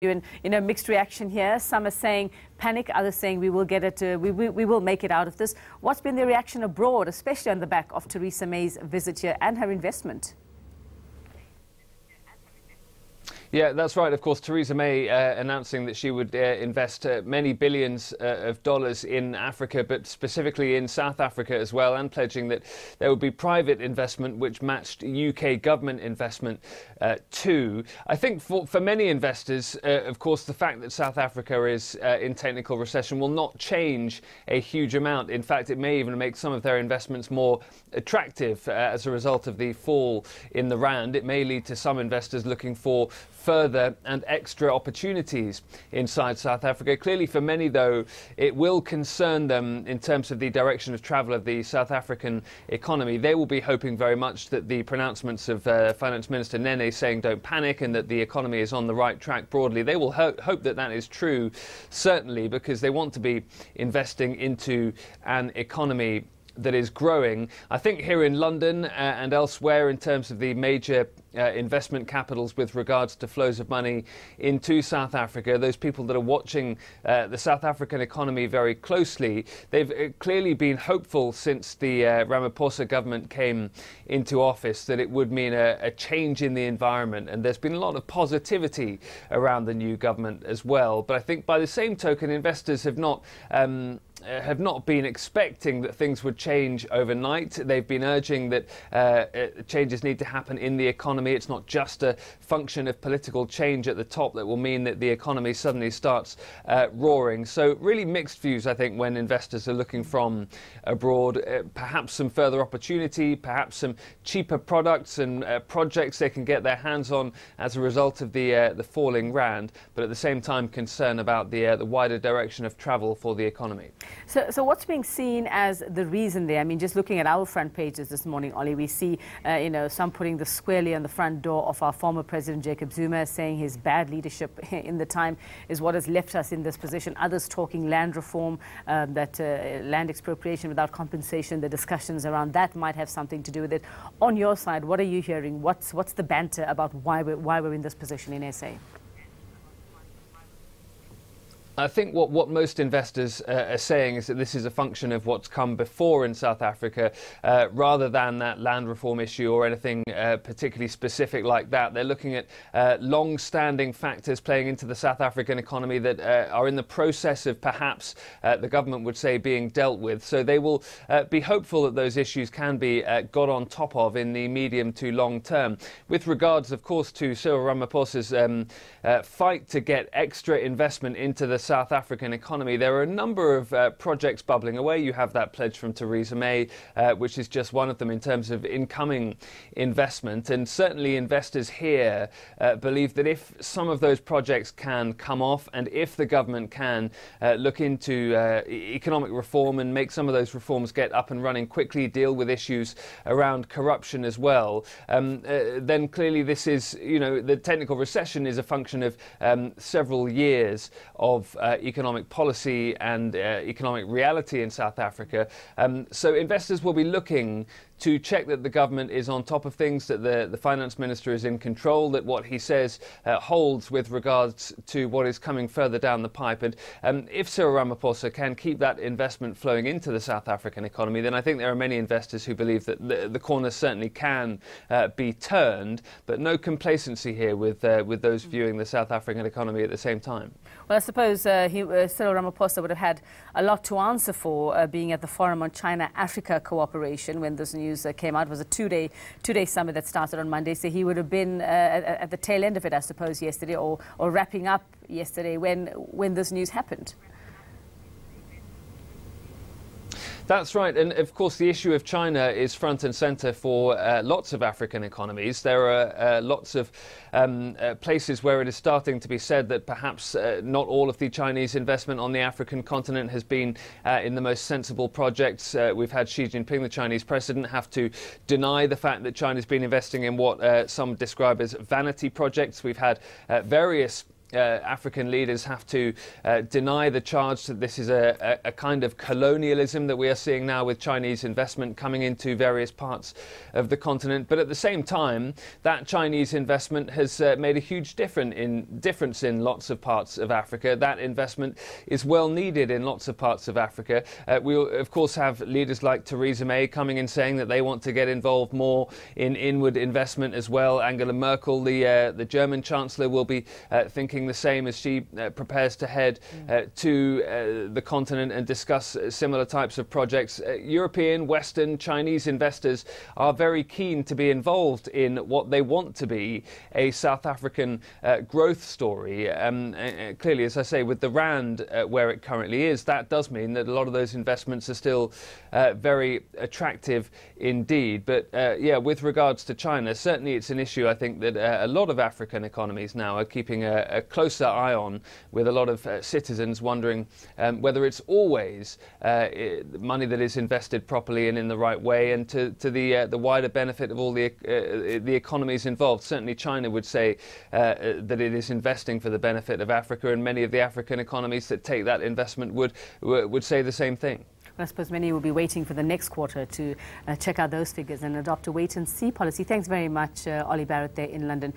And mixed reaction here. Some are saying panic, others saying we will get it. We will make it out of this. What's been the reaction abroad, especially on the back of Theresa May's visit here and her investment? Yeah, that's right. Of course, Theresa May announcing that she would invest many billions of dollars in Africa, but specifically in South Africa as well, and pledging that there would be private investment which matched UK government investment too. I think for many investors, of course, the fact that South Africa is in technical recession will not change a huge amount. In fact, it may even make some of their investments more attractive as a result of the fall in the rand. It may lead to some investors looking for further and extra opportunities inside South Africa. Clearly, for many, though, it will concern them in terms of the direction of travel of the South African economy. They will be hoping very much that the pronouncements of Finance Minister Nene saying don't panic and that the economy is on the right track broadly, they will hope that that is true, certainly, because they want to be investing into an economy that is growing. I think here in London and elsewhere in terms of the major investment capitals with regards to flows of money into South Africa, those people that are watching the South African economy very closely, they've clearly been hopeful since the Ramaphosa government came into office that it would mean a change in the environment, and there's been a lot of positivity around the new government as well. But I think by the same token, investors have not been expecting that things would change overnight. They've been urging that changes need to happen in the economy. It's not just a function of political change at the top that will mean that the economy suddenly starts roaring. So really mixed views, I think, when investors are looking from abroad. Perhaps some further opportunity, perhaps some cheaper products and projects they can get their hands on as a result of the falling rand, but at the same time concern about the wider direction of travel for the economy. So what's being seen as the reason there? I mean, just looking at our front pages this morning, Ollie, we see, some putting this squarely on the front door of our former President Jacob Zuma, saying his bad leadership in the time is what has left us in this position. Others talking land reform, that land expropriation without compensation, the discussions around that might have something to do with it. On your side, what are you hearing? What's the banter about why we're in this position in SA? I think what most investors are saying is that this is a function of what's come before in South Africa, rather than that land reform issue or anything particularly specific like that. They're looking at long-standing factors playing into the South African economy that are in the process of perhaps, the government would say, being dealt with. So they will be hopeful that those issues can be got on top of in the medium to long term. With regards, of course, to Cyril Ramaphosa's fight to get extra investment into the South African economy, there are a number of projects bubbling away. You have that pledge from Theresa May, which is just one of them in terms of incoming investment. And certainly investors here believe that if some of those projects can come off, and if the government can look into economic reform and make some of those reforms get up and running quickly, deal with issues around corruption as well, then clearly this is, the technical recession is a function of several years of economic policy and economic reality in South Africa. So investors will be looking to check that the government is on top of things, that the finance minister is in control, that what he says holds with regards to what is coming further down the pipe. And if Cyril Ramaphosa can keep that investment flowing into the South African economy, then I think there are many investors who believe that the corner certainly can be turned, but no complacency here with those viewing the South African economy at the same time. Well, I suppose Cyril Ramaphosa would have had a lot to answer for being at the Forum on China-Africa Cooperation when this news came out. It was a two-day summit that started on Monday, so he would have been at the tail end of it, I suppose, yesterday, or wrapping up yesterday when this news happened. That's right, and of course the issue of China is front and centre for lots of African economies. There are lots of places where it is starting to be said that perhaps not all of the Chinese investment on the African continent has been in the most sensible projects. We've had Xi Jinping, the Chinese president, have to deny the fact that China's been investing in what some describe as vanity projects. We've had various African leaders have to deny the charge that this is a kind of colonialism that we are seeing now with Chinese investment coming into various parts of the continent. But at the same time, that Chinese investment has made a huge difference in lots of parts of Africa. That investment is well needed in lots of parts of Africa. We, of course, have leaders like Theresa May coming in saying that they want to get involved more in inward investment as well. Angela Merkel, the German Chancellor, will be thinking the same as she prepares to head to the continent and discuss similar types of projects. European, Western, Chinese investors are very keen to be involved in what they want to be a South African growth story. Clearly, as I say, with the rand where it currently is, that does mean that a lot of those investments are still very attractive indeed. But yeah, with regards to China, certainly it's an issue I think that a lot of African economies now are keeping a closer eye on, with a lot of citizens wondering whether it's always money that is invested properly and in the right way and to the wider benefit of all the economies involved. Certainly China would say that it is investing for the benefit of Africa, and many of the African economies that take that investment would say the same thing. I suppose many will be waiting for the next quarter to check out those figures and adopt a wait-and-see policy. Thanks very much, Ollie Barrett there in London.